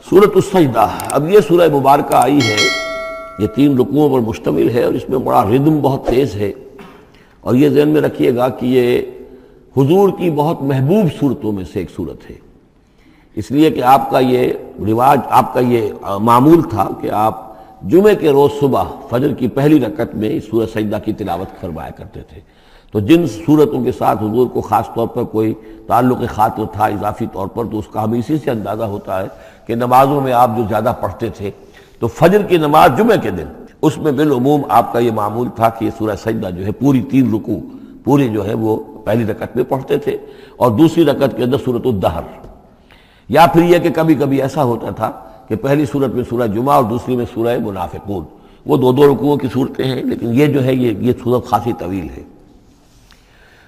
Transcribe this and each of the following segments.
سورۃ السجدہ، اب یہ سورہ مبارکہ آئی ہے، یہ 3 رکوعوں پر مشتمل ہے اور اس میں بڑا ردم بہت تیز ہے، اور یہ ذہن میں رکھیے گا کہ یہ حضور کی بہت محبوب صورتوں میں سے ایک صورت ہے، اس لیے کہ آپ کا یہ رواج، آپ کا یہ معمول تھا کہ آپ جمعے کے روز صبح فجر کی پہلی رکعت میں اس سورہ سجدہ کی تلاوت فرمایا کرتے تھے۔ تو جن صورتوں کے ساتھ حضور کو خاص طور پر کوئی تعلق خاطر تھا اضافی طور پر، تو اس کا ہمیں اسی سے اندازہ ہوتا ہے کہ نمازوں میں آپ جو زیادہ پڑھتے تھے، تو فجر کی نماز جمعے کے دن اس میں بالعموم آپ کا یہ معمول تھا کہ یہ سورہ سجدہ جو ہے پوری 3 رکوع پوری جو ہے وہ پہلی رکعت میں پڑھتے تھے، اور دوسری رکعت کے اندر سورۃ الدہر، یا پھر یہ کہ کبھی کبھی ایسا ہوتا تھا کہ پہلی سورت میں سورہ جمعہ اور دوسری میں سورہ منافقون، وہ 2 رکوعوں کی صورتیں ہیں، لیکن یہ جو ہے یہ سورت خاصی طویل ہے۔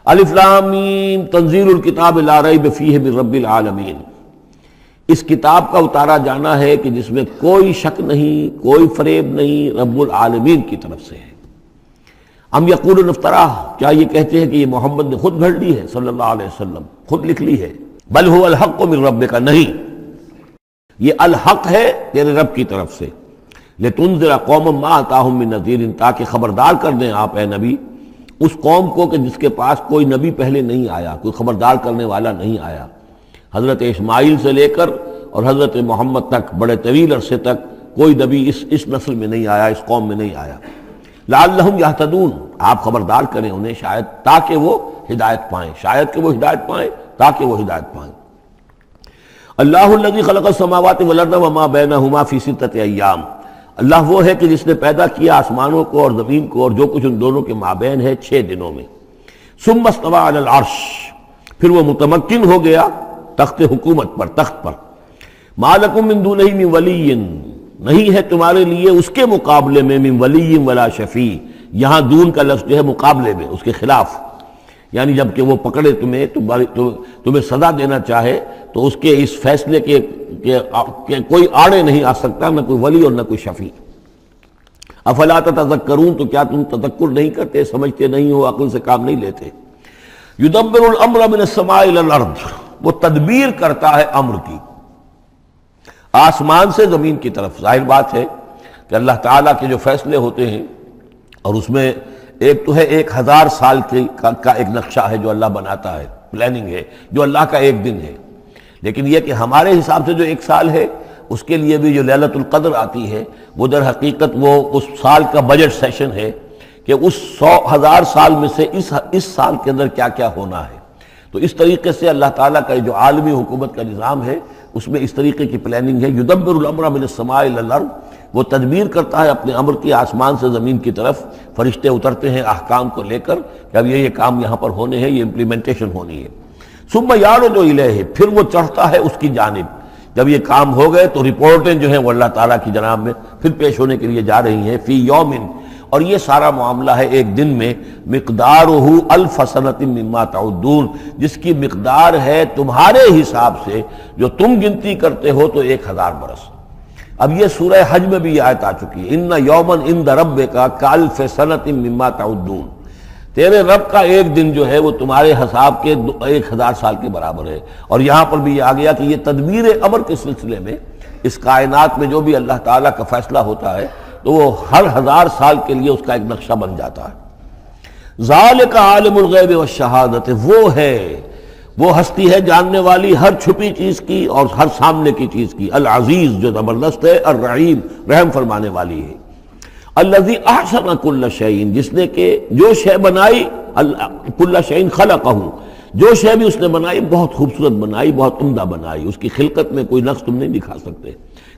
الف لام میم تنزیل الکتاب لا ریب فیہ من رب العالمین، اس کتاب کا اتارا جانا ہے کہ جس میں کوئی شک نہیں، کوئی فریب نہیں، رب العالمین کی طرف سے ہے۔ ام یقولون افتراہ، کیا یہ کہتے ہیں کہ یہ محمد نے خود گھڑ لی ہے صلی اللہ علیہ وسلم، خود لکھ لی ہے؟ بل هو الحق من ربک، نہیں، یہ الحق ہے تیرے رب کی طرف سے، لتنذر قوما ما اتاہم من نذیر، تاکہ خبردار کر دیں آپ اے نبی اس قوم کو کہ جس کے پاس کوئی نبی پہلے نہیں آیا، کوئی خبردار کرنے والا نہیں آیا۔ حضرت اسماعیل سے لے کر اور حضرت محمد تک بڑے طویل عرصے تک کوئی نبی اس نسل میں نہیں آیا، اس قوم میں نہیں آیا۔ لعلہم یہتدون، آپ خبردار کریں انہیں شاید تاکہ وہ ہدایت پائیں، شاید کہ وہ ہدایت پائیں، تاکہ وہ ہدایت پائیں۔ اللہ الذی خلق السماوات والارض وما بینہما فی 6 ایام، اللہ وہ ہے کہ جس نے پیدا کیا آسمانوں کو اور زمین کو اور جو کچھ ان دونوں کے مابین ہے 6 دنوں میں۔ ثم استوى علی العرش، پھر وہ متمکن ہو گیا تخت حکومت پر، تخت پر۔ ما لکم من دونہ من ولی، نہیں ہے تمہارے لیے اس کے مقابلے میں من ولی ولا شفیع، یہاں دون کا لفظ جو ہے مقابلے میں، اس کے خلاف، یعنی جب کہ وہ پکڑے تمہیں سزا دینا چاہے تو اس کے اس فیصلے کے کوئی آڑے نہیں آ سکتا، نہ کوئی ولی اور نہ کوئی شفیع۔ افلا تتذکرون، تو کیا تم تذکر نہیں کرتے، سمجھتے نہیں ہو، عقل سے کام نہیں لیتے؟ یدبر الامر من السماء الى الارض، وہ تدبیر کرتا ہے امر کی آسمان سے زمین کی طرف۔ ظاہر بات ہے کہ اللہ تعالیٰ کے جو فیصلے ہوتے ہیں، اور اس میں ایک تو ہے 1000 سال کا ایک نقشہ ہے جو اللہ بناتا ہے، پلاننگ ہے، جو اللہ کا ایک دن ہے، لیکن یہ کہ ہمارے حساب سے جو 1 سال ہے، اس کے لیے بھی جو لیلۃ القدر آتی ہے، وہ در حقیقت وہ اس سال کا بجٹ سیشن ہے کہ اس 1000 سال میں سے اس سال کے اندر کیا کیا ہونا ہے۔ تو اس طریقے سے اللہ تعالیٰ کا جو عالمی حکومت کا نظام ہے، اس میں اس طریقے کی پلاننگ ہے۔ یدبر الامر من السماء الى الارض، وہ تدبیر کرتا ہے اپنے امر کی آسمان سے زمین کی طرف، فرشتے اترتے ہیں احکام کو لے کر کہ اب یہ کام یہاں پر ہونے ہیں، یہ امپلیمنٹیشن ہونی ہے۔ ثم یعرج الیہ، پھر وہ چڑھتا ہے اس کی جانب، جب یہ کام ہو گئے تو رپورٹیں جو ہیں وہ اللہ تعالیٰ کی جناب میں پھر پیش ہونے کے لیے جا رہی ہیں۔ فی یوم، اور یہ سارا معاملہ ہے ایک دن میں، مقدارہ 1000 سنۃ مما تعدون، جس کی مقدار ہے تمہارے حساب سے جو تم گنتی کرتے ہو تو 1000 برس۔ اب یہ سورہ حج میں بھی یہ آیت آ چکی ہے، ان یوما عند ربک کالف سنۃ مما تعدون، تیرے رب کا ایک دن جو ہے وہ تمہارے حساب کے 1000 سال کے برابر ہے۔ اور یہاں پر بھی یہ آ گیا کہ یہ تدبیر امر کے سلسلے میں اس کائنات میں جو بھی اللہ تعالیٰ کا فیصلہ ہوتا ہے تو وہ ہر 1000 سال کے لیے اس کا ایک نقشہ بن جاتا ہے۔ ذالک عالم الغیب والشہادۃ، وہ ہستی ہے جاننے والی ہر چھپی چیز کی اور ہر سامنے کی چیز کی، العزیز جو زبردست ہے، الرحیم رحم فرمانے والی ہے۔ الذی احسن کل شیء، جس نے کہ جو شے بنائی، کل شیء خلقہ، جو شے بھی اس نے بنائی بہت خوبصورت بنائی، بہت عمدہ بنائی، اس کی خلقت میں کوئی نقص تم نہیں دکھا سکتے،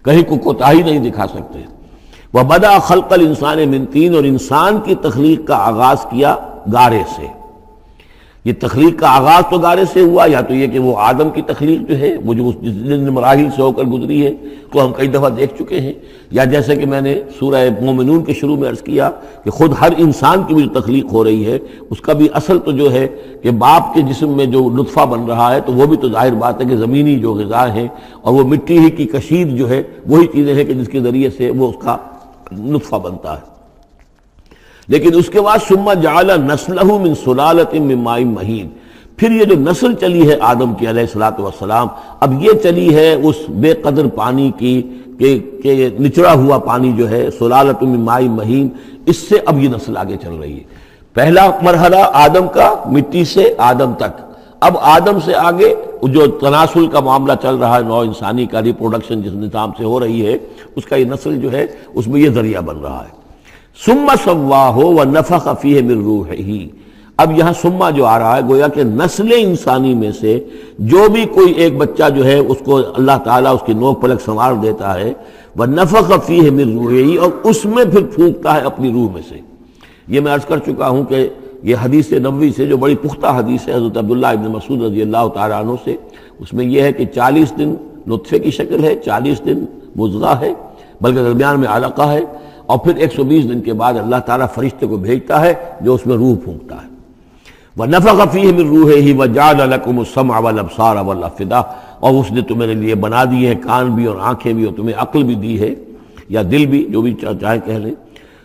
کہیں کوئی کوتاہی نہیں دکھا سکتے۔ وَبَدَأَ خَلْقَ الْإِنسَانِ مِنْ طِينٍ، اور انسان کی تخلیق کا آغاز کیا گارے سے۔ یہ تخلیق کا آغاز تو گارے سے ہوا، یا تو یہ کہ وہ آدم کی تخلیق جو ہے وہ جو جن مراحل سے ہو کر گزری ہے تو ہم کئی دفعہ دیکھ چکے ہیں، یا جیسے کہ میں نے سورہ مومنون کے شروع میں عرض کیا کہ خود ہر انسان کی بھی جو تخلیق ہو رہی ہے اس کا بھی اصل تو جو ہے کہ باپ کے جسم میں جو نطفہ بن رہا ہے تو وہ بھی تو ظاہر بات ہے کہ زمینی جو غذا ہیں اور وہ مٹی ہی کی کشید جو ہے وہی چیزیں ہیں کہ جس کے ذریعے سے وہ اس کا نطفہ بنتا ہے۔ لیکن اس کے بعد ثم جعل نسلہ من سلالۃ من ماء مہین، پھر یہ جو نسل چلی ہے آدم کی علیہ الصلوۃ والسلام، اب یہ چلی ہے اس بے قدر پانی کی کہ نچڑا ہوا پانی جو ہے سلالۃ من ماء مہین، اس سے اب یہ نسل آگے چل رہی ہے۔ پہلا مرحلہ آدم کا، مٹی سے آدم تک، اب آدم سے آگے جو تناسل کا معاملہ چل رہا ہے، نوع انسانی کا ریپروڈکشن جس نظام سے ہو رہی ہے، اس کا یہ نسل جو ہے اس میں یہ ذریعہ بن رہا ہے۔ ثم سواہ ونفخ فیہ من روحہ، اب یہاں سما جو آ رہا ہے گویا کہ نسل انسانی میں سے جو بھی کوئی ایک بچہ جو ہے اس کو اللہ تعالیٰ اس کی نوک پلک سنوار دیتا ہے، وَنَفَخَ فِيهِ مِن رُوحِهِ، اور اس میں پھر پھونکتا ہے اپنی روح میں سے۔ یہ میں عرض کر چکا ہوں کہ یہ حدیث نبوی سے جو بڑی پختہ حدیث ہے حضرت عبداللہ ابن مسعود رضی اللہ تعالیٰ عنہ سے، اس میں یہ ہے کہ 40 دن نطفے کی شکل ہے، 40 دن مضغہ ہے، بلکہ درمیان میں علقہ ہے، اور پھر 120 دن کے بعد اللہ تعالیٰ فرشتے کو بھیجتا ہے جو اس میں روح پھونکتا ہے۔ وَنَفَخَ فِيهِ مِن رُوحِهِ وَجَعَلَ لَكُمُ السَّمْعَ وَالْأَبْصَارَ وَالْأَفْئِدَةَ، اور اس نے تمہارے لیے بنا دیے ہیں کان بھی اور آنکھیں بھی، اور تمہیں عقل بھی دی ہے، یا دل بھی، جو بھی چاہے کہہ لیں،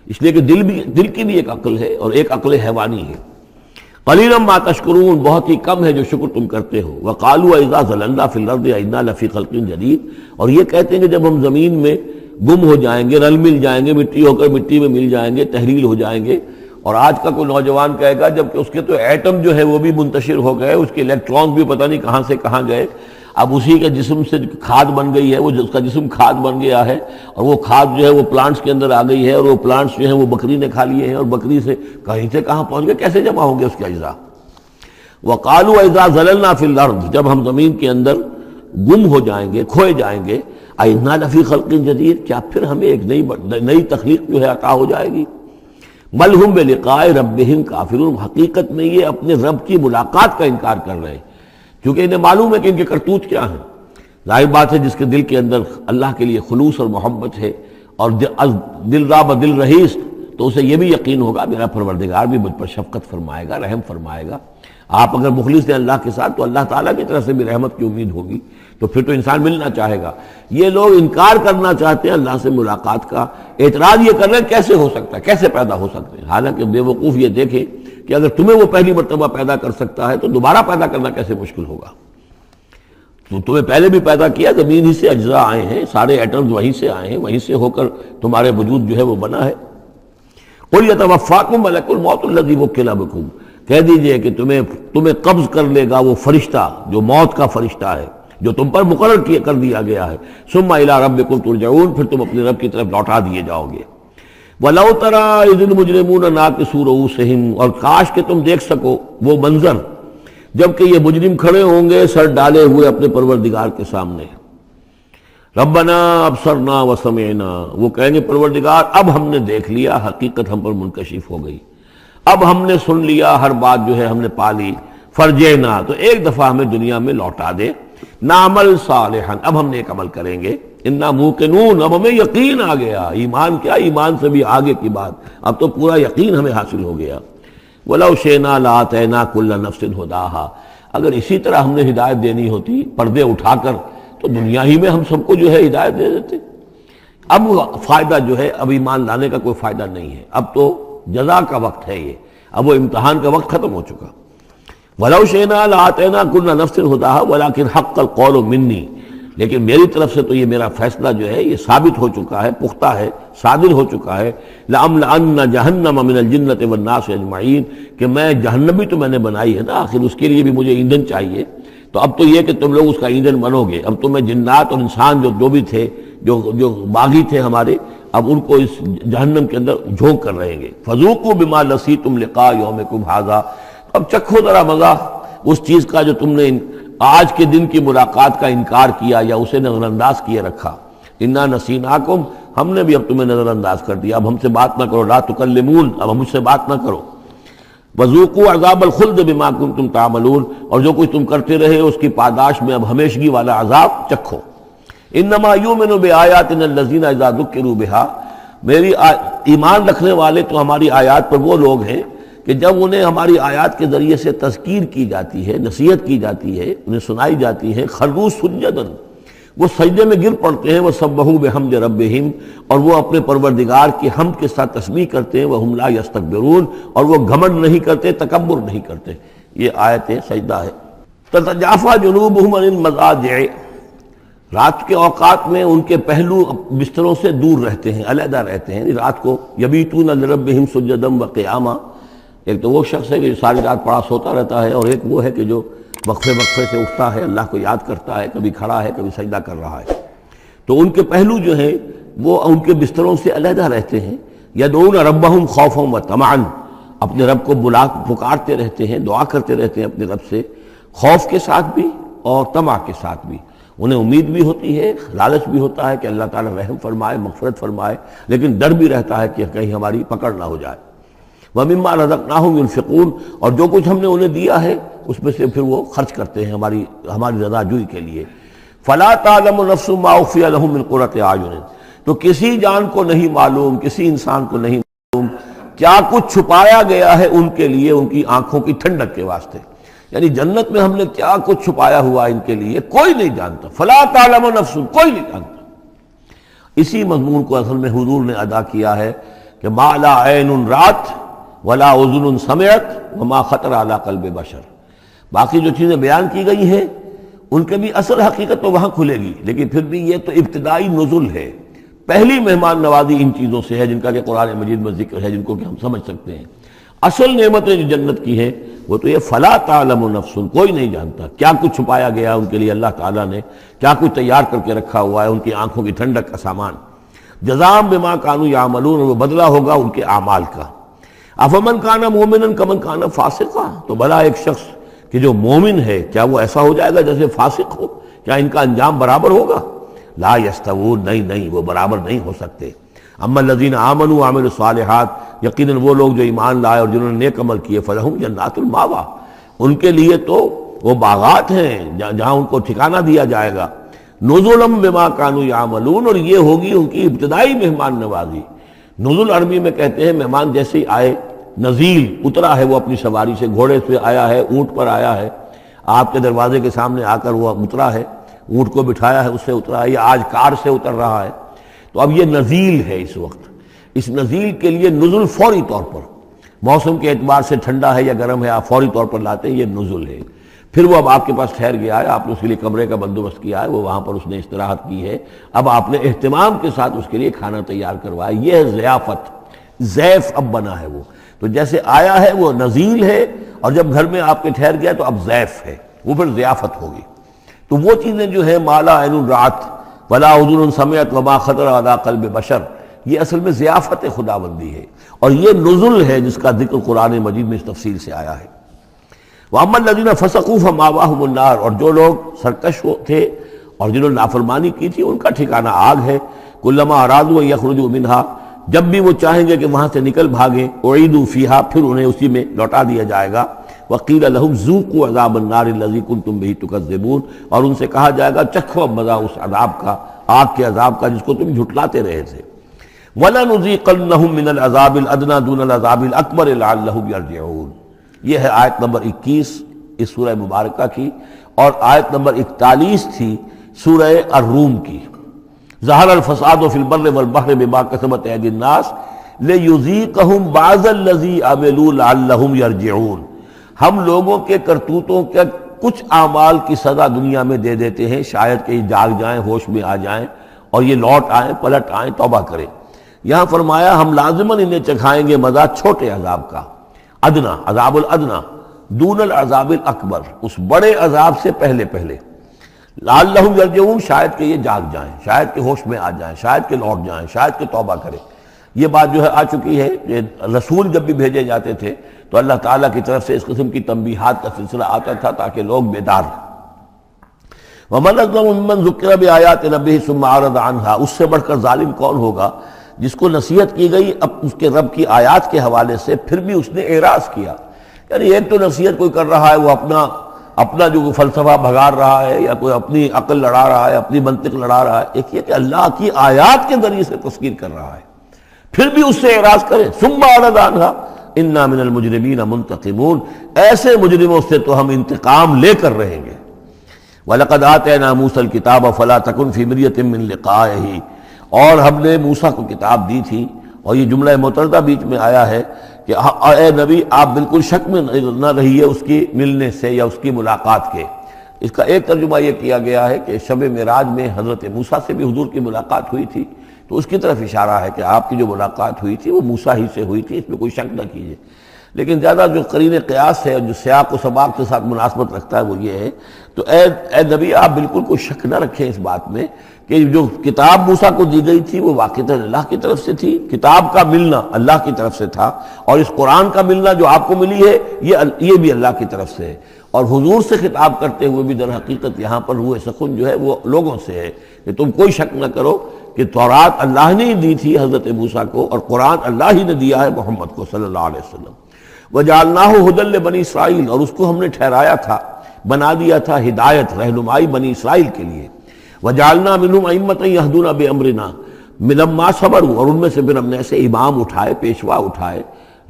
اس لیے کہ دل کی بھی ایک عقل ہے اور ایک عقل حیوانی ہے۔ قَلِيلًا مَا تَشْكُرُونَ، بہت ہی کم ہے جو شکر تم کرتے ہو۔ وَقَالُوا أَإِذَا ضَلَلْنَا فِي الْأَرْضِ أَإِنَّا لَفِي خَلْقٍ جَدِيدٍ، اور یہ کہتے ہیں کہ جب ہم زمین میں گم ہو جائیں گے، رل مل جائیں گے، مٹی ہو کر مٹی میں مل جائیں گے، تحلیل ہو جائیں گے، اور آج کا کوئی نوجوان کہے گا جبکہ اس کے تو ایٹم جو ہے وہ بھی منتشر ہو گئے، اس کے الیکٹرون بھی پتہ نہیں کہاں سے کہاں گئے، اب اسی کے جسم سے کھاد بن گئی ہے، وہ اس کا جسم کھاد بن گیا ہے، اور وہ کھاد جو ہے وہ پلانٹس کے اندر آ گئی ہے، اور وہ پلانٹس جو ہیں وہ بکری نے کھا لیے ہیں، اور بکری سے کہیں سے کہاں پہنچ گئے، کیسے جمع ہوں گے اس کے اجزاء۔ وَقَالُوا إِذَا ضَلَلْنَا فِي الْأَرْضِ، جب ہم زمین کے اندر گم ہو جائیں گے، کھوئے جائیں گے، أَإِنَّا لَفِي خَلْقٍ جَدِيدٍ، کیا پھر ہمیں ایک نئی تخلیق جو ہے عطا ہو جائے گی۔ بل ہم بلقاء ربہم کافرون، حقیقت میں یہ اپنے رب کی ملاقات کا انکار کر رہے ہیں، کیونکہ انہیں معلوم ہے کہ ان کے کرتوت کیا ہیں۔ ظاہر بات ہے جس کے دل کے اندر اللہ کے لیے خلوص اور محبت ہے، اور دل راب دل رہیس، تو اسے یہ بھی یقین ہوگا میرا پروردگار بھی مجھ پر شفقت فرمائے گا، رحم فرمائے گا۔ آپ اگر مخلص ہیں اللہ کے ساتھ تو اللہ تعالیٰ کی طرف سے بھی رحمت کی امید ہوگی، تو پھر تو انسان ملنا چاہے گا۔ یہ لوگ انکار کرنا چاہتے ہیں اللہ سے ملاقات کا، اعتراض یہ کر رہے ہیں کیسے ہو سکتا ہے، کیسے پیدا ہو سکتے ہیں، حالانکہ بے وقوف یہ دیکھیں کہ اگر تمہیں وہ پہلی مرتبہ پیدا کر سکتا ہے تو دوبارہ پیدا کرنا کیسے مشکل ہوگا۔ تو تمہیں پہلے بھی پیدا کیا، زمین ہی سے اجزاء آئے ہیں، سارے ایٹمز وہیں سے آئے ہیں، وہیں سے ہو کر تمہارے وجود جو ہے وہ بنا ہے۔ قُلْ يَتَوَفَّاكُم مَلَكُ الْمَوْتِ الَّذِي وُكِّلَ بِكُمْ، کہہ دیجئے کہ تمہیں قبض کر لے گا وہ فرشتہ جو موت کا فرشتہ ہے، جو تم پر مقرر کر دیا گیا ہے۔ ثُمَّ إِلَىٰ رَبِّكُمْ تُرْجَعُونَ، پھر تم اپنے رب کی طرف لوٹا دیے جاؤ گے۔ وَلَوْ تَرَىٰ إِذِ الْمُجْرِمُونَ نَاكِسُو رُءُوسِهِمْ، اور کاش کہ تم دیکھ سکو وہ منظر جبکہ یہ مجرم کھڑے ہوں گے سر ڈالے ہوئے اپنے پروردگار کے سامنے۔ ربنا ابصرنا وسمعنا، وہ کہیں گے پروردگار اب ہم نے دیکھ لیا، حقیقت ہم پر منکشف ہو گئی، اب ہم نے سن لیا، ہر بات جو ہے ہم نے پا لی۔ فرجعنا، تو ایک دفعہ ہمیں دنیا میں لوٹا دے، نعمل صالحا، اب ہم نیک عمل کریں گے، انا موقنون، اب ہمیں یقین آ گیا۔ ایمان کیا، ایمان سے بھی آگے کی بات، اب تو پورا یقین ہمیں حاصل ہو گیا۔ وَلَوْ شِئْنَا لَآتَيْنَا كُلَّ نَفْسٍ هُدَاهَا، اگر اسی طرح ہم نے ہدایت دینی ہوتی پردے اٹھا کر تو دنیا ہی میں ہم سب کو جو ہے ہدایت دے دیتے۔ اب فائدہ جو ہے اب ایمان لانے کا کوئی فائدہ نہیں ہے، اب تو جزا کا وقت ہے، یہ اب وہ امتحان کا وقت ختم ہو چکا۔ وَلَوْ شِئْنَا لَآتَيْنَا كُلَّ نَفْسٍ هُدَاهَا وَلَكِنْ حَقَّ الْقَوْلُ مِنِّي، لیکن میری طرف سے تو یہ میرا فیصلہ جو ہے یہ ثابت ہو چکا ہے، پختہ ہے، صادر ہو چکا ہے۔ لَأَمْلَأَنَّ جَهَنَّمَ مِنَ الْجِنَّةِ وَالنَّاسِ أَجْمَعِينَ، کہ میں جہنم بھی تو میں نے بنائی ہے نا، آخر اس کے لیے بھی مجھے ایندھن چاہیے، تو اب تو یہ کہ تم لوگ اس کا ایندھن بنو گے، اب تو میں جنات اور انسان جو بھی تھے، جو باغی تھے ہمارے، اب ان کو اس جہنم کے اندر جھونک کر رہیں گے۔ فَذُوقُوا بِمَا نَسِيتُمْ لِقَاءَ يَوْمِكُمْ هَٰذَا، اب چکھو ذرا مزہ اس چیز کا جو تم نے آج کے دن کی ملاقات کا انکار کیا یا اسے نظر انداز کیے رکھا۔ انا نسیناکم، ہم نے بھی اب تمہیں نظر انداز کر دیا، اب ہم سے بات نہ کرو، لا تکلمون، اب ہم مجھ سے بات نہ کرو۔ وذوقوا عذاب الخلد بما کنتم تعملون، اور جو کچھ تم کرتے رہے اس کی پاداش میں اب ہمیشگی والا عذاب چکھو۔ انما یؤمن بآیاتنا الذین اذا ذکروا بها، میری ایمان رکھنے والے تو ہماری آیات پر وہ لوگ ہیں کہ جب انہیں ہماری آیات کے ذریعے سے تذکیر کی جاتی ہے، نصیحت کی جاتی ہے، انہیں سنائی جاتی ہے، خروا سجدا، وہ سجدے میں گر پڑتے ہیں، وسبحوا بحمد ربہم، اور وہ اپنے پروردگار کی حمد کے ساتھ تسبیح کرتے ہیں، وہم لا یستکبرون، اور وہ گھمنڈ نہیں کرتے، تکبر نہیں کرتے۔ یہ آیت سجدہ ہے۔ تتجافا جنوبہم عن المضاجع، رات کے اوقات میں ان کے پہلو بستروں سے دور رہتے ہیں، علیحدہ رہتے ہیں، رات کو یبیتون لربہم سجدا وقیاما۔ ایک تو وہ شخص ہے کہ جو ساری رات پڑا سوتا رہتا ہے، اور ایک وہ ہے کہ جو وقفے وقفے سے اٹھتا ہے، اللہ کو یاد کرتا ہے، کبھی کھڑا ہے کبھی سجدہ کر رہا ہے۔ تو ان کے پہلو جو ہیں وہ ان کے بستروں سے علیحدہ رہتے ہیں۔ یدعون ربہم خوفا وطمعا، اپنے رب کو پکارتے رہتے ہیں، دعا کرتے رہتے ہیں اپنے رب سے، خوف کے ساتھ بھی اور طمع کے ساتھ بھی۔ انہیں امید بھی ہوتی ہے، لالچ بھی ہوتا ہے کہ اللہ تعالیٰ رحم فرمائے، مغفرت فرمائے، لیکن ڈر بھی رہتا ہے کہ کہیں ہماری پکڑ نہ ہو جائے۔ وَمِمَّا رَزَقْنَاهُمْ يُنْفِقُونَ، اور جو کچھ ہم نے انہیں دیا ہے اس میں سے پھر وہ خرچ کرتے ہیں ہماری رضا جوئی کے لیے۔ فَلَا تَعْلَمُ نَفْسٌ مَّا أُخْفِيَ لَهُم مِّن قُرَّةِ أَعْيُنٍ، تو کسی جان کو نہیں معلوم، کسی انسان کو نہیں معلوم کیا کچھ چھپایا گیا ہے ان کے لیے ان کی آنکھوں کی ٹھنڈک کے واسطے۔ یعنی جنت میں ہم نے کیا کچھ چھپایا ہوا ان کے لیے کوئی نہیں جانتا۔ فَلَا تَعْلَمُ نَفْسٌ، کوئی نہیں جانتا۔ اسی مضمون کو اصل میں حضور نے ادا کیا ہے کہ مَا لَا عَيْنٌ رَأَتْ وَلَا أُذُنٌ سَمِعَتْ وَمَا خَطَرَ عَلَىٰ قَلْبِ بَشَرٍ۔ باقی جو چیزیں بیان کی گئی ہیں ان کے بھی اصل حقیقت تو وہاں کھلے گی، لیکن پھر بھی یہ تو ابتدائی نزل ہے، پہلی مہمان نوازی ان چیزوں سے ہے جن کا کہ قرآن مجید میں ذکر ہے، جن کو کہ ہم سمجھ سکتے ہیں۔ اصل نعمتیں جو جنت کی ہیں وہ تو یہ فلا تعلم نفس، کوئی نہیں جانتا کیا کچھ چھپایا گیا ان کے لیے، اللہ تعالیٰ نے کیا کچھ تیار کر کے رکھا ہوا ہے ان کی آنکھوں کی ٹھنڈک کا سامان۔ جزاء بما كانوا يعملون، وہ بدلہ ہوگا ان کے اعمال کا۔ افمن کان مومنا کمن کان فاسقا، تو بھلا ایک شخص کہ جو مومن ہے کیا وہ ایسا ہو جائے گا جیسے فاسق ہو؟ کیا ان کا انجام برابر ہوگا؟ لا یستوون، نہیں وہ برابر نہیں ہو سکتے۔ اما الذین آمنوا وعملوا الصالحات، یقیناً وہ لوگ جو ایمان لائے اور جنہوں نے نیک عمل کیے، فلہم جنات الماوا، ان کے لیے تو وہ باغات ہیں جہاں ان کو ٹھکانہ دیا جائے گا۔ نزلا بما كانوا يعملون، اور یہ ہوگی ان کی ابتدائی مہمان نوازی۔ نزل عربی میں کہتے ہیں مہمان جیسے ہی آئے، نزیل اترا ہے وہ اپنی سواری سے، گھوڑے سے آیا ہے، اونٹ پر آیا ہے، آپ کے دروازے کے سامنے آ کر وہ اترا ہے، اونٹ کو بٹھایا ہے اس سے اترا ہے، یا آج کار سے اتر رہا ہے، تو اب یہ نزیل ہے اس وقت۔ اس نزیل کے لیے نزل فوری طور پر، موسم کے اعتبار سے ٹھنڈا ہے یا گرم ہے، آپ فوری طور پر لاتے ہیں، یہ نزل ہے۔ پھر وہ اب آپ کے پاس ٹھہر گیا ہے، آپ نے اس کے لیے کمرے کا بندوبست کیا ہے، وہ وہاں پر اس نے استراحت کی ہے، اب آپ نے اہتمام کے ساتھ اس کے لیے کھانا تیار کروایا، یہ ہے ضیافت، ضیف اب بنا ہے وہ۔ تو جیسے آیا ہے وہ نزیل ہے، اور جب گھر میں آپ کے ٹھہر گیا تو اب ضیف ہے، وہ پھر ضیافت ہوگی۔ تو وہ چیزیں جو ہیں ما لا عین رأت ولا اذن سمعت وما خطر علی قلب بشر، یہ اصل میں ضیافت خداوندی ہے، اور یہ نزل ہے جس کا ذکر قرآن مجید میں اس تفصیل سے آیا ہے۔ وَأَمَّا الَّذِينَ فَسَقُوا فَمَأْوَاهُمُ النَّارُ، اور جو لوگ سرکش تھے اور جنہوں نے نافرمانی کی تھی ان کا ٹھکانہ آگ ہے۔ كُلَّمَا أَرَادُوا أَن يَخْرُجُوا مِنْهَا، جب بھی وہ چاہیں گے کہ وہاں سے نکل بھاگیں، اُعِیدُوا فِيهَا، پھر انہیں اسی میں لوٹا دیا جائے گا۔ وَقِيلَ لَهُمْ ذُوقُوا عَذَابَ النَّارِ الَّذِي كُنتُم بِهِ تُكَذِّبُونَ، اور ان سے کہا جائے گا چکھو مزہ اس عذاب کا، آگ کے عذاب کا جس کو تم جھٹلاتے رہے تھے۔ وَلَنُذِيقَنَّهُم مِّنَ الْعَذَابِ الْأَدْنَىٰ دُونَ الْعَذَابِ الْأَكْبَرِ لَعَلَّهُمْ يَرْجِعُونَ۔ یہ ہے آیت نمبر 21 اس سورہ مبارکہ کی، اور آیت نمبر 41 تھی سورہ الروم کی۔ ظہر الفساد فی البر والبحر بما کسبت ایدی الناس لیذیقہم بعض الذی عملوا لعلہم یرجعون، ہم لوگوں کے کرتوتوں کے کچھ اعمال کی سزا دنیا میں دے دیتے ہیں، شاید کہ یہ جاگ جائیں، ہوش میں آ جائیں اور یہ لوٹ آئیں، پلٹ آئیں، توبہ کریں۔ یہاں فرمایا ہم لازماً انہیں چکھائیں گے مزہ چھوٹے عذاب کا، ادنا، عذاب الادنا، دون العذاب الاکبر، اس بڑے عذاب سے پہلے لعلہم یرجعون، شاید کہ یہ جاگ جائیں، شاید کہ ہوش میں آ جائیں، شاید کہ لوٹ جائیں، شاید کہ توبہ کریں۔ یہ بات جو ہے آ چکی ہے کہ رسول جب بھی بھیجے جاتے تھے تو اللہ تعالیٰ کی طرف سے اس قسم کی تنبیہات کا سلسلہ آتا تھا تاکہ لوگ بیدار رہیں۔ وَمَنْ أَظْلَمُ مِمَّنْ ذُكِّرَ بِآيَاتِ رَبِّهِ ثُمَّ أَعْرَضَ عَنْهَا، اس سے بڑھ کر ظالم کون ہوگا جس کو نصیحت کی گئی اب اس کے رب کی آیات کے حوالے سے پھر بھی اس نے اعراض کیا۔ یعنی ایک تو نصیحت کوئی کر رہا ہے وہ اپنا جو فلسفہ بھگار رہا ہے یا کوئی اپنی عقل لڑا رہا ہے، اپنی منطق لڑا رہا ہے، ایک یہ کہ اللہ کی آیات کے ذریعے سے تذکیر کر رہا ہے، پھر بھی اس سے اعراض کرے۔ ثم اعرض عنها انا من المجرمین منتقمون، ایسے مجرموں سے تو ہم انتقام لے کر رہیں گے۔ وَلَقَدْ آتَيْنَا مُوسَى الْكِتَابَ فَلَا تَكُنْ فِي مِرْيَةٍ مِّن لِقَائِهِ، اور ہم نے موسیٰ کو کتاب دی تھی اور یہ جملہ متردہ بیچ میں آیا ہے کہ اے نبی آپ بالکل شک میں نہ رہیے اس کی ملنے سے یا اس کی ملاقات کے۔ اس کا ایک ترجمہ یہ کیا گیا ہے کہ شب معراج میں حضرت موسیٰ سے بھی حضور کی ملاقات ہوئی تھی، تو اس کی طرف اشارہ ہے کہ آپ کی جو ملاقات ہوئی تھی وہ موسیٰ ہی سے ہوئی تھی، اس میں کوئی شک نہ کیجیے۔ لیکن زیادہ جو قرین قیاس ہے اور جو سیاق و سباق کے ساتھ مناسبت رکھتا ہے وہ یہ ہے، تو اے نبی آپ بالکل کوئی شک نہ رکھیں اس بات میں کہ جو کتاب موسیٰ کو دی گئی تھی وہ واقعتاً اللہ کی طرف سے تھی، کتاب کا ملنا اللہ کی طرف سے تھا، اور اس قرآن کا ملنا جو آپ کو ملی ہے یہ بھی اللہ کی طرف سے ہے۔ اور حضور سے خطاب کرتے ہوئے بھی در حقیقت یہاں پر روح سخن جو ہے وہ لوگوں سے ہے کہ تم کوئی شک نہ کرو کہ تورات اللہ نے ہی دی تھی حضرت موسیٰ کو، اور قرآن اللہ ہی نے دیا ہے محمد کو صلی اللہ علیہ وسلم۔ وَجَعَلْنَاهُ هُدًى لِّبَنِي اسرائیل، اور اس کو ہم نے ٹھہرایا تھا، بنا دیا تھا ہدایت، رہنمائی بنی اسرائیل کے لیے۔ وَجَعَلْنَا مِنْهُمْ أَئِمَّةً يَهْدُونَ بِأَمْرِنَا لَمَّا صَبَرُوا، اور ان میں سے پھر ہم نے ایسے امام اٹھائے، پیشوا اٹھائے،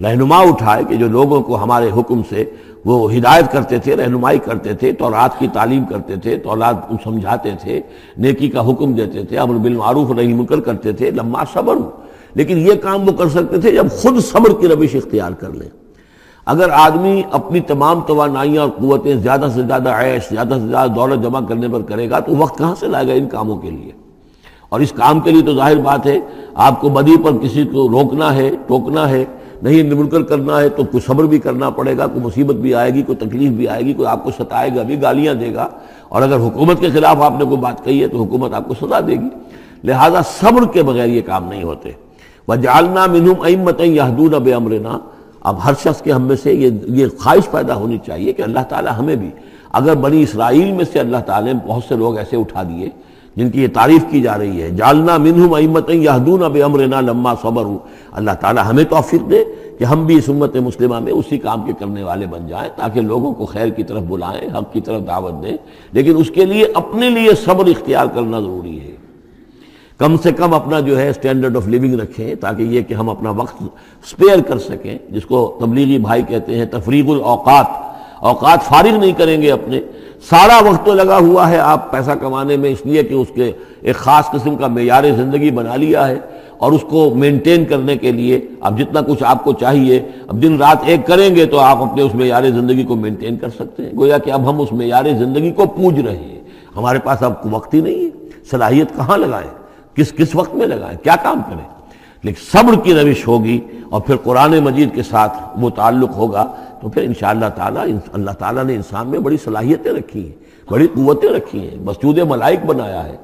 رہنما اٹھائے کہ جو لوگوں کو ہمارے حکم سے وہ ہدایت کرتے تھے، رہنمائی کرتے تھے، تورات کی تعلیم کرتے تھے، تورات سمجھاتے تھے، نیکی کا حکم دیتے تھے، امر بالمعروف نہی منکر کرتے تھے، لما صبروا۔ لیکن یہ کام وہ کر سکتے تھے جب خود صبر کی روش اختیار کر لیں۔ اگر آدمی اپنی تمام توانائیاں اور قوتیں زیادہ سے زیادہ عیش، زیادہ سے زیادہ دولت جمع کرنے پر کرے گا تو وقت کہاں سے لائے گا ان کاموں کے لیے؟ اور اس کام کے لیے تو ظاہر بات ہے آپ کو بدی پر کسی کو روکنا ہے، ٹوکنا ہے، نہیں منکر کرنا ہے تو کوئی صبر بھی کرنا پڑے گا، کوئی مصیبت بھی آئے گی، کوئی تکلیف بھی آئے گی، کوئی آپ کو ستائے گا بھی، گالیاں دے گا، اور اگر حکومت کے خلاف آپ نے کوئی بات کہی ہے تو حکومت آپ کو سزا دے گی۔ لہذا صبر کے بغیر یہ کام نہیں ہوتے۔ وَجَعَلْنَا مِنْهُمْ أَئِمَّةً يَهْدُونَ بِأَمْرِنَا، اب ہر شخص کے ہم میں سے یہ خواہش پیدا ہونی چاہیے کہ اللہ تعالی ہمیں بھی، اگر بنی اسرائیل میں سے اللہ تعالی نے بہت سے لوگ ایسے اٹھا دیے جن کی یہ تعریف کی جا رہی ہے، جعلنا منہم ائمۃ یہدون بامرنا لما صبروا، اللہ تعالی ہمیں توفیق دے کہ ہم بھی اس امت مسلمہ میں اسی کام کے کرنے والے بن جائیں، تاکہ لوگوں کو خیر کی طرف بلائیں، حق کی طرف دعوت دیں، لیکن اس کے لیے اپنے لیے صبر اختیار کرنا ضروری ہے۔ کم سے کم اپنا جو ہے اسٹینڈرڈ آف لیونگ رکھیں، تاکہ یہ کہ ہم اپنا وقت سپیئر کر سکیں، جس کو تبلیغی بھائی کہتے ہیں تفریغ الاوقات، اوقات فارغ نہیں کریں گے اپنے، سارا وقت تو لگا ہوا ہے آپ پیسہ کمانے میں، اس لیے کہ اس کے ایک خاص قسم کا معیار زندگی بنا لیا ہے، اور اس کو مینٹین کرنے کے لیے اب جتنا کچھ آپ کو چاہیے اب دن رات ایک کریں گے تو آپ اپنے اس معیار زندگی کو مینٹین کر سکتے ہیں۔ گویا کہ اب ہم اس معیار زندگی کو پوج رہے ہیں، ہمارے پاس اب وقت ہی نہیں ہے، صلاحیت کہاں لگائیں، کس وقت میں لگائیں، کیا کام کریں۔ لیکن صبر کی روش ہوگی اور پھر قرآن مجید کے ساتھ وہ تعلق ہوگا تو پھر انشاءاللہ تعالی اللہ تعالیٰ نے انسان میں بڑی صلاحیتیں رکھی ہیں، بڑی قوتیں رکھی ہیں، مسجود ملائک بنایا ہے،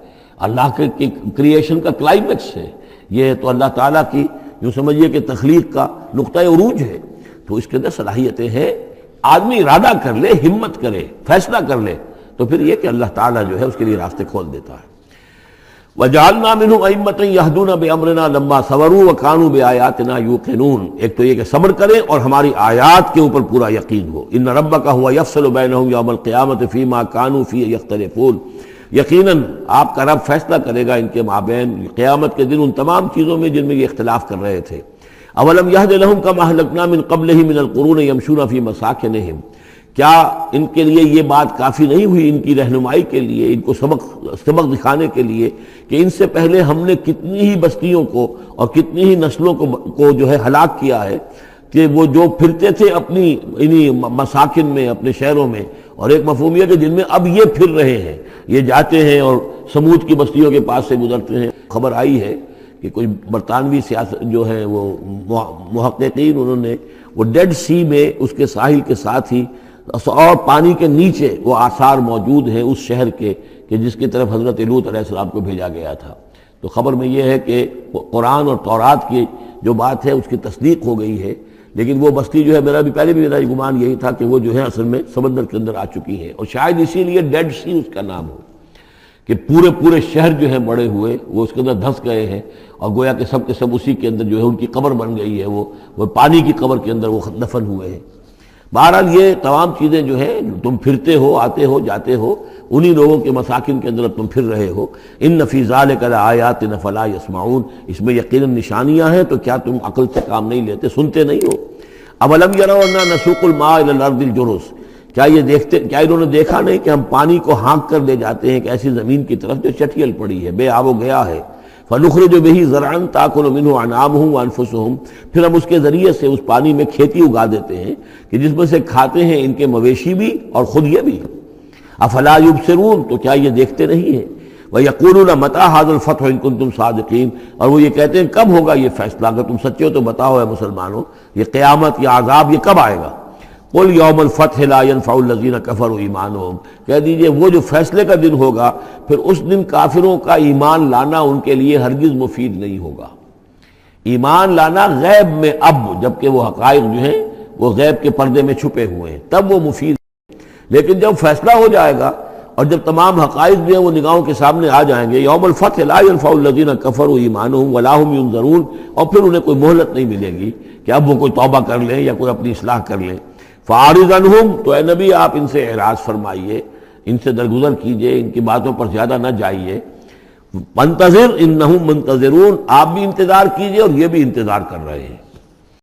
اللہ کے کریشن کا کلائمیکس ہے یہ، تو اللہ تعالیٰ کی یوں سمجھیے کہ تخلیق کا نقطہ عروج ہے، تو اس کے اندر صلاحیتیں ہیں۔ آدمی ارادہ کر لے، ہمت کرے، فیصلہ کر لے تو پھر یہ کہ اللہ تعالیٰ جو ہے اس کے لیے راستے کھول دیتا ہے۔ وَجَعَلْنَا مِنْهُمْ أَئِمَّةً يَهْدُونَ بِأَمْرِنَا لَمَّا صَبَرُوا وَكَانُوا بِآيَاتِنَا يُوقِنُونَ، ایک تو یہ کہ صبر کریں اور ہماری آیات کے اوپر پورا یقین ہو۔ إِنَّ رَبَّكَ هُوَ يَفْصِلُ بَيْنَهُمْ يَوْمَ الْقِيَامَةِ فِيمَا كَانُوا فِيهِ يَخْتَلِفُونَ، یقیناً آپ کا رب فیصلہ کرے گا ان کے مابین قیامت کے دن ان تمام چیزوں میں جن میں یہ اختلاف کر رہے تھے۔ أَوَلَمْ يَهْدِ لَهُمْ كَمَا أَهْلَكْنَا مِنْ قَبْلِهِمْ مِنَ الْقُرُونِ يَمْشُونَ فِي مَسَاكِنِهِمْ، کیا ان کے لیے یہ بات کافی نہیں ہوئی، ان کی رہنمائی کے لیے، ان کو سبق دکھانے کے لیے کہ ان سے پہلے ہم نے کتنی ہی بستیوں کو اور کتنی ہی نسلوں کو جو ہے ہلاک کیا ہے، کہ وہ جو پھرتے تھے اپنی انہی مساکن میں، اپنے شہروں میں، اور ایک مفہوم یہ کہ جن میں اب یہ پھر رہے ہیں، یہ جاتے ہیں اور سمود کی بستیوں کے پاس سے گزرتے ہیں۔ خبر آئی ہے کہ کوئی برطانوی سیاست جو ہیں وہ محققین، انہوں نے وہ ڈیڈ سی میں اس کے ساحل کے ساتھ ہی اور پانی کے نیچے وہ آثار موجود ہیں اس شہر کے کہ جس کی طرف حضرت لوط علیہ السلام کو بھیجا گیا تھا۔ تو خبر میں یہ ہے کہ قرآن اور تورات کی جو بات ہے اس کی تصدیق ہو گئی ہے، لیکن وہ بستی جو ہے میرا گمان یہی تھا کہ وہ جو ہے اصل میں سمندر کے اندر آ چکی ہے، اور شاید اسی لیے ڈیڈ سی اس کا نام ہو کہ پورے شہر جو ہیں بڑے ہوئے وہ اس کے اندر دھنس گئے ہیں، اور گویا کہ سب کے سب اسی کے اندر جو ہے ان کی قبر بن گئی ہے، وہ پانی کی قبر کے اندر وہ دفن ہوئے ہیں۔ بہرحال یہ تمام چیزیں جو ہے تم پھرتے ہو، آتے ہو، جاتے ہو، انہی لوگوں کے مساکن کے اندر تم پھر رہے ہو۔ ان فی ذلک لآیات فلا یسمعون، اس میں یقیناً نشانیاں ہیں تو کیا تم عقل سے کام نہیں لیتے، سنتے نہیں ہو۔ اولم یروا انا نسوق الماء الی الارض الجرز، کیا انہوں نے دیکھا نہیں کہ ہم پانی کو ہانک کر لے جاتے ہیں ایک ایسی زمین کی طرف جو چٹیل پڑی ہے، بے آب و گیا ہے۔ فنخرج به زرعا تاکل منه انعامهم وانفسهم، پھر ہم اس کے ذریعے سے اس پانی میں کھیتی اگا دیتے ہیں کہ جس میں سے کھاتے ہیں ان کے مویشی بھی اور خود یہ بھی۔ افلا یبصرون، تو کیا یہ دیکھتے نہیں ہیں؟ وَيَقُولُونَ مَتَىٰ هَٰذَا الْفَتْحُ إِن كُنتُمْ صَادِقِينَ، اور وہ یہ کہتے ہیں کب ہوگا یہ فیصلہ، اگر تم سچے ہو تو بتاؤ اے مسلمانوں، یہ قیامت یا عذاب یہ کب آئے گا؟ قُلْ يَوْمَ الْفَتْحِ لَا يَنفَعُ الَّذِينَ كَفَرُوا إِيمَانُهُمْ، کہہ دیجئے وہ جو فیصلے کا دن ہوگا پھر اس دن کافروں کا ایمان لانا ان کے لیے ہرگز مفید نہیں ہوگا۔ ایمان لانا غیب میں اب، جبکہ وہ حقائق جو ہیں وہ غیب کے پردے میں چھپے ہوئے ہیں، تب وہ مفید ہے، لیکن جب فیصلہ ہو جائے گا اور جب تمام حقائق جو ہیں وہ نگاہوں کے سامنے آ جائیں گے، یوم الفتح لا ينفع الذین کفروا ایمانہم ولا هم ینظرون، اور پھر انہیں کوئی مہلت نہیں ملے گی کہ اب وہ کوئی توبہ کر لیں یا کوئی اپنی اصلاح کر لیں۔ فاعرض عنہم، تو اے نبی آپ ان سے اعراض فرمائیے، ان سے درگزر کیجئے، ان کی باتوں پر زیادہ نہ جائیے۔ منتظر انہم منتظرون، آپ بھی انتظار کیجئے اور یہ بھی انتظار کر رہے ہیں۔